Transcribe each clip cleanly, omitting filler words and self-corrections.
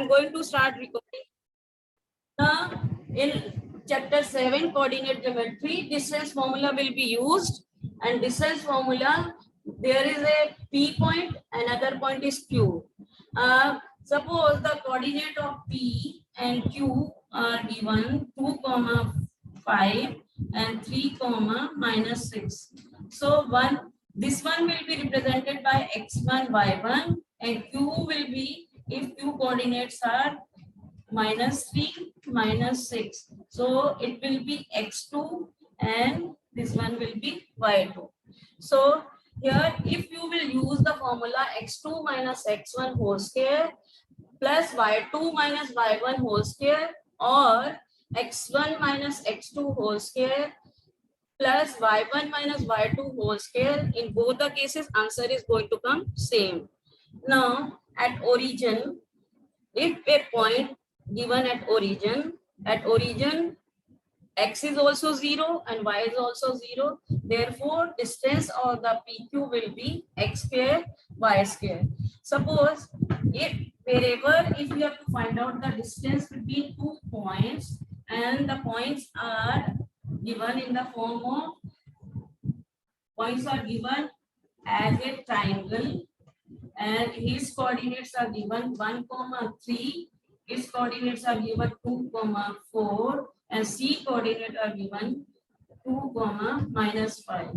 am going to start recording. Now, in chapter 7, coordinate geometry, distance formula will be used. And distance formula, there is a P point, another point is Q. Suppose the coordinate of P and Q are given 2, 5 and 3, minus 6. So this one will be represented by x1, y1, and Q will be, if Q coordinates are minus 3, minus 6. So it will be x2 and this one will be y2. So here if you will use the formula x2 minus x1 whole square plus y2 minus y1 whole square or x1 minus x2 whole square plus y1 minus y2 whole square, in both the cases answer is going to come same. Now at origin, if a point given at origin x is also 0 and y is also 0, therefore distance of the PQ will be x square y square. Suppose if you have to find out the distance between 2 points and the points are given in the form of as a triangle and his coordinates are given 1, 3, his coordinates are given 2, 4 and C coordinate are given 2, minus 5.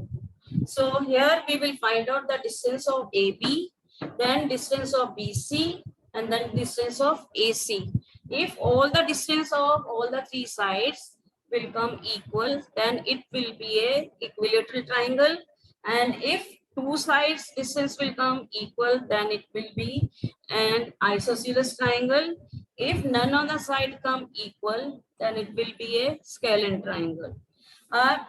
So here we will find out the distance of AB, then distance of BC and then distance of AC. If all the distance of all the three sides will come equal, then it will be a equilateral triangle, and if two sides distance will come equal, then it will be an isosceles triangle. If none of the side come equal, then it will be a scalene triangle.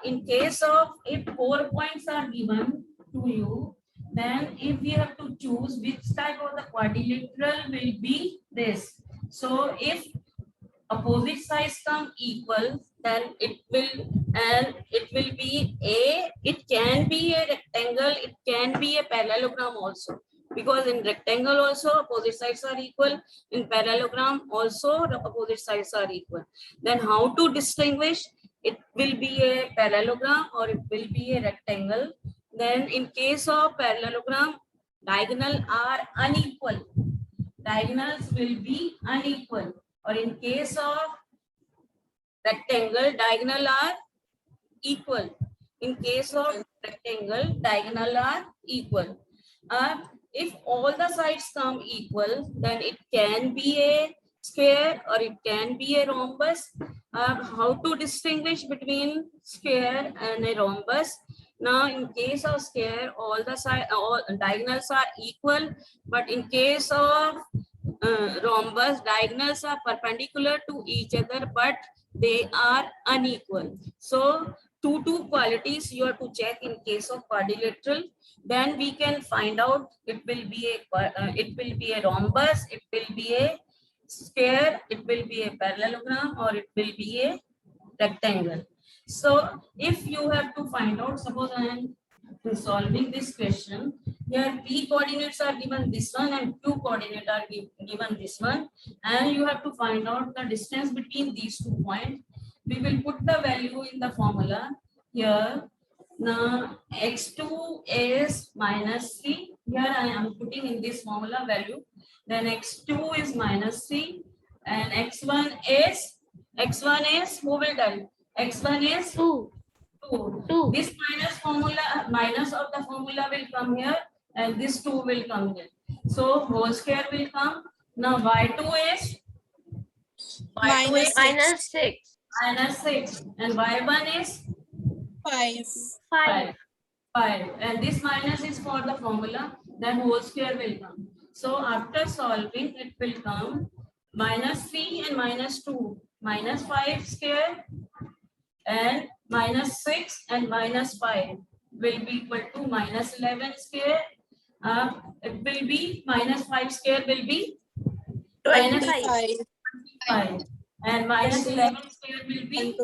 In case of if 4 points are given to you, then if we have to choose which type of the quadrilateral will be this. So if opposite sides come equal, then it will be it can be a rectangle, it can be a parallelogram also, because in rectangle also opposite sides are equal, in parallelogram also the opposite sides are equal. Then how to distinguish? It will be a parallelogram or it will be a rectangle. Then in case of parallelogram, diagonal are unequal, diagonals will be unequal, or in case of rectangle, diagonal are equal. In case of rectangle, diagonal are equal. If all the sides come equal, then it can be a square or it can be a rhombus. How to distinguish between square and a rhombus? Now, in case of square, all diagonals are equal, but in case of rhombus, diagonals are perpendicular to each other, but they are unequal. So two qualities you have to check in case of quadrilateral. Then we can find out it will be a rhombus, it will be a square, it will be a parallelogram, or it will be a rectangle. So if you have to find out, suppose I am solving this question, here P coordinates are given this one and Q coordinate are given this one, and you have to find out the distance between these 2 points. We will put the value in the formula here. Now x2 is minus 3. Here I am putting in this formula value. Then x2 is minus 3 and x1 is who will tell? X1 is 2. This minus of the formula will come here and this 2 will come here. So whole square will come. Now y2 is minus 6. Minus 6 and y1 is 5. And this minus is for the formula, then whole square will come. So after solving, it will come minus 3 and minus 2, minus 5 square, and minus 6 and minus 5 will be equal to minus 11 square. It will be minus 5 square will be 25. And minus 11 square will be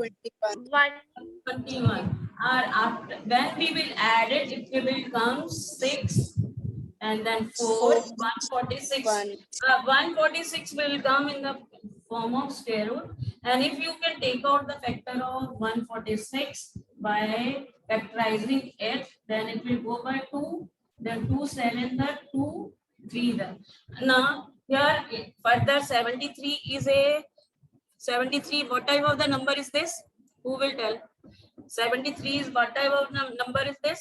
21. After, when we will add it, it will come 6 and then 4, 146. 146 will come in the form of square root, and if you can take out the factor of 146 by factorizing it, then it will go by 2, then 2 7 the 2 3 the. Now here further 73 is a 73. What type of the number is this? Who will tell? 73 is what type of number is this?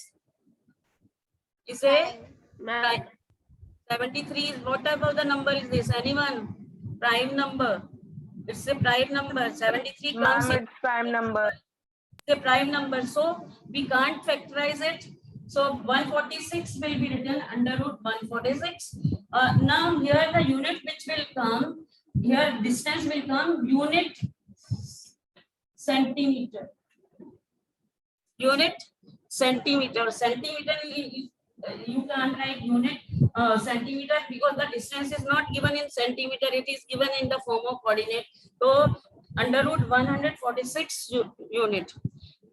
Is a Ma'am. 73 is what type of the number is this? Anyone? Prime number. It's a prime number. 73 comes in It's prime number. the prime number, so we can't factorize it. So 146 will be written under root 146. Now here the unit which will come, here distance will come unit centimeter. Unit centimeter. Centimeter, you can't write unit centimeter because the distance is not given in centimeter, it is given in the form of coordinate. So under root 146 unit.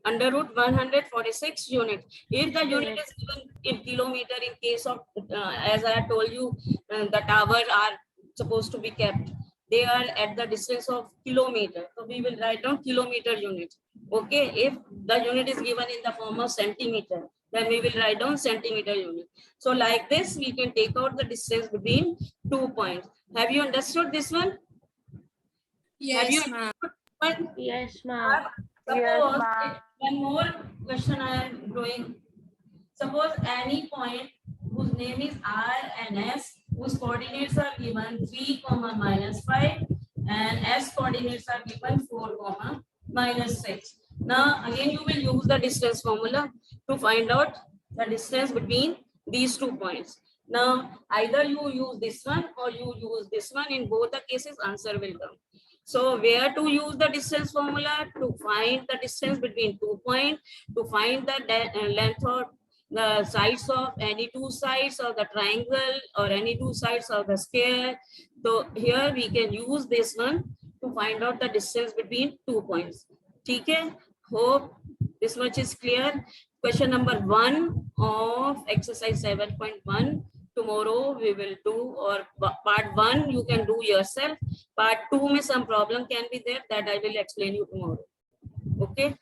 Under root 146 unit. If the unit is given in kilometer, in case of as I told you, the towers are supposed to be kept. They are at the distance of kilometer. So we will write down kilometer unit. Okay, if the unit is given in the form of centimeter, then we will write down centimeter unit. So like this, we can take out the distance between 2 points. Have you understood this one? Yes, ma'am. Yes, ma'am. Suppose ma'am. one more question I am doing. Suppose any point whose name is R and S, whose coordinates are given 3, -5, and S coordinates are given 4, -6. Now again you will use the distance formula to find out the distance between these 2 points. Now either you use this one or you use this one. In both the cases, answer will come. So where to use the distance formula? To find the distance between 2 points, to find the length or the sides of any 2 sides of the triangle or any 2 sides of the square. So here we can use this one to find out the distance between 2 points. Okay, hope this much is clear. Question number 1 of exercise 7.1. Tomorrow we will do, or part 1 you can do yourself. Part 2 में some problem can be there, that I will explain you tomorrow. Okay.